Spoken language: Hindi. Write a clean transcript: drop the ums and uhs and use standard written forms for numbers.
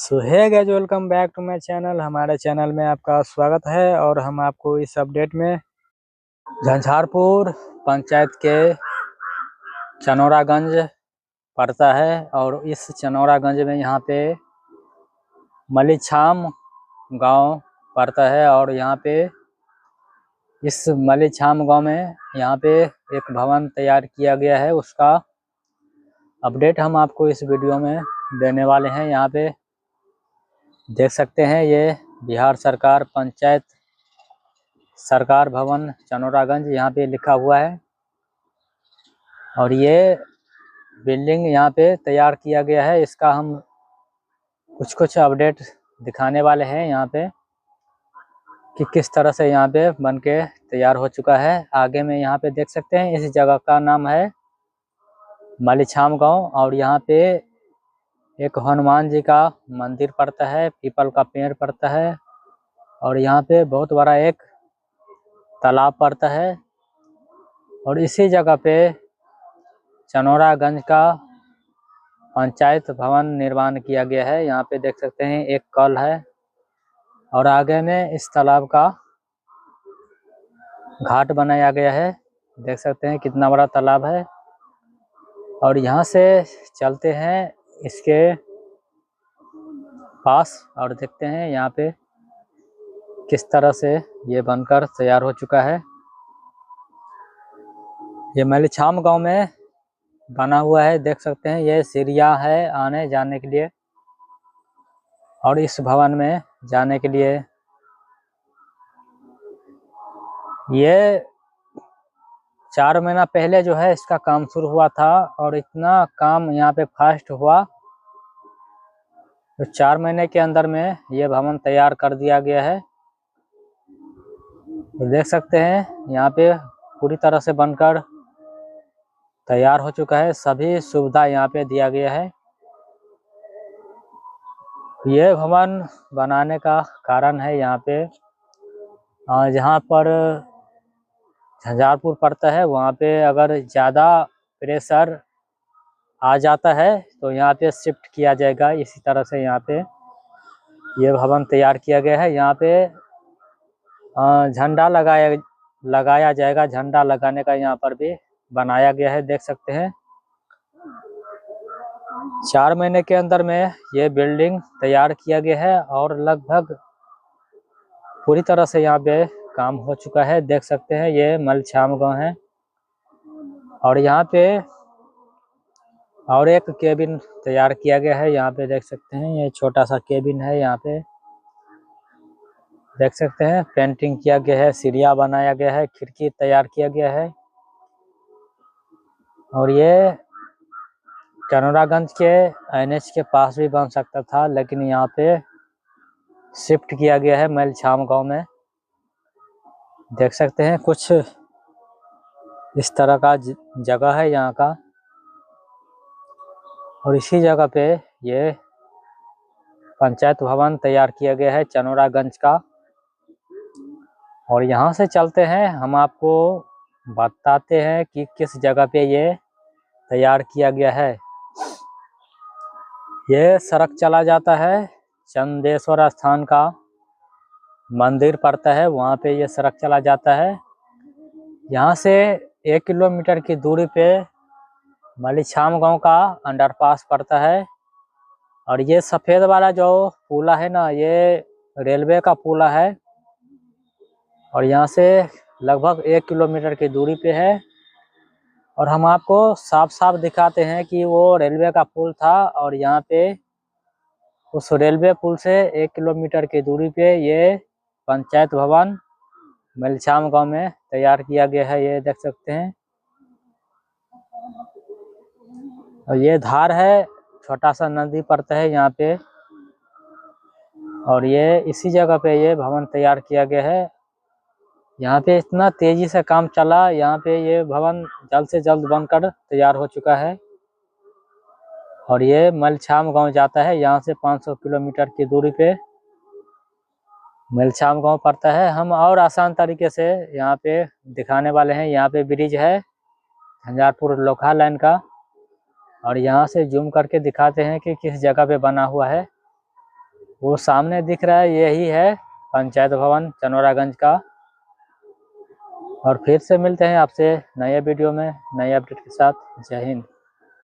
So hi guys, welcome back to my channel. हमारे चैनल में आपका स्वागत है और हम आपको इस अपडेट में झंझारपुर पंचायत के चनौरागंज पड़ता है और इस चनौरागंज में यहाँ पे मलीछाम गांव पड़ता है और यहाँ पे इस मलीछाम गांव में यहाँ पे एक भवन तैयार किया गया है। उसका अपडेट हम आपको इस वीडियो में देने वाले हैं। यहाँ पे देख सकते हैं, ये बिहार सरकार पंचायत सरकार भवन चनौरागंज यहाँ पे लिखा हुआ है और ये बिल्डिंग यहाँ पे तैयार किया गया है। इसका हम कुछ अपडेट दिखाने वाले हैं यहाँ पे कि किस तरह से यहाँ पे बन के तैयार हो चुका है। आगे में यहाँ पे देख सकते हैं, इस जगह का नाम है मलीछाम गांव और यहाँ पे एक हनुमान जी का मंदिर पड़ता है, पीपल का पेड़ पड़ता है और यहाँ पे बहुत बड़ा एक तालाब पड़ता है और इसी जगह पे चनौरागंज का पंचायत भवन निर्माण किया गया है। यहाँ पे देख सकते हैं एक कल है और आगे में इस तालाब का घाट बनाया गया है। देख सकते हैं कितना बड़ा तालाब है और यहाँ से चलते हैं इसके पास और देखते हैं यहाँ पे किस तरह से ये बनकर तैयार हो चुका है। ये मलीछाम गांव में बना हुआ है। देख सकते हैं ये सीढ़ियाँ है आने जाने के लिए और इस भवन में जाने के लिए ये 4 महीना पहले जो है इसका काम शुरू हुआ था और इतना काम यहाँ पे फास्ट हुआ तो 4 महीने के अंदर में ये भवन तैयार कर दिया गया है। तो देख सकते हैं यहाँ पे पूरी तरह से बनकर तैयार हो चुका है। सभी सुविधा यहाँ पे दिया गया है। ये भवन बनाने का कारण है यहाँ पे जहाँ पर झंझारपुर पड़ता है वहाँ पे अगर ज़्यादा प्रेशर आ जाता है तो यहाँ पे शिफ्ट किया जाएगा। इसी तरह से यहाँ पे ये भवन तैयार किया गया है। यहाँ पे झंडा लगाया जाएगा। झंडा लगाने का यहाँ पर भी बनाया गया है। देख सकते हैं 4 महीने के अंदर में ये बिल्डिंग तैयार किया गया है और लगभग पूरी तरह से यहाँ पे काम हो चुका है। देख सकते हैं ये मलीछाम गांव है और यहाँ पे और एक केबिन तैयार किया गया है। यहाँ पे देख सकते हैं ये छोटा सा केबिन है। यहाँ पे देख सकते हैं पेंटिंग किया गया है, सीढ़ियाँ बनाया गया है, खिड़की तैयार किया गया है और ये चनौरागंज के NH के पास भी बन सकता था लेकिन यहाँ पे शिफ्ट किया गया है मलीछाम गांव में। देख सकते हैं कुछ इस तरह का जगह है यहाँ का और इसी जगह पे ये पंचायत भवन तैयार किया गया है चनौरागंज का। और यहाँ से चलते हैं, हम आपको बताते हैं कि किस जगह पे ये तैयार किया गया है। ये सड़क चला जाता है चंदेश्वर स्थान का मंदिर पड़ता है, वहाँ पे ये सड़क चला जाता है। यहाँ से 1 किलोमीटर की दूरी पे मलीछाम गांव का अंडरपास पड़ता है और ये सफ़ेद वाला जो पुला है ना, ये रेलवे का पुला है और यहाँ से लगभग 1 किलोमीटर की दूरी पे है। और हम आपको साफ साफ दिखाते हैं कि वो रेलवे का पुल था और यहाँ पे उस रेलवे पुल से 1 किलोमीटर की दूरी पे ये पंचायत भवन मलीछाम गांव में तैयार किया गया है। ये देख सकते हैं और ये धार है, छोटा सा नदी पड़ता है यहाँ पे और ये इसी जगह पे ये भवन तैयार किया गया है। यहाँ पे इतना तेजी से काम चला, यहाँ पे ये भवन जल्द से जल्द बनकर तैयार हो चुका है और ये मलीछाम गांव जाता है। यहाँ से 500 किलोमीटर की दूरी पे मलीछाम गांव पड़ता है। हम और आसान तरीके से यहाँ पे दिखाने वाले हैं। यहाँ पे ब्रिज है झंझारपुर लोखा लाइन का और यहाँ से जूम करके दिखाते हैं कि किस जगह पे बना हुआ है। वो सामने दिख रहा है यही है पंचायत भवन चनौरागंज का। और फिर से मिलते हैं आपसे नए वीडियो में नए अपडेट के साथ। जय हिंद।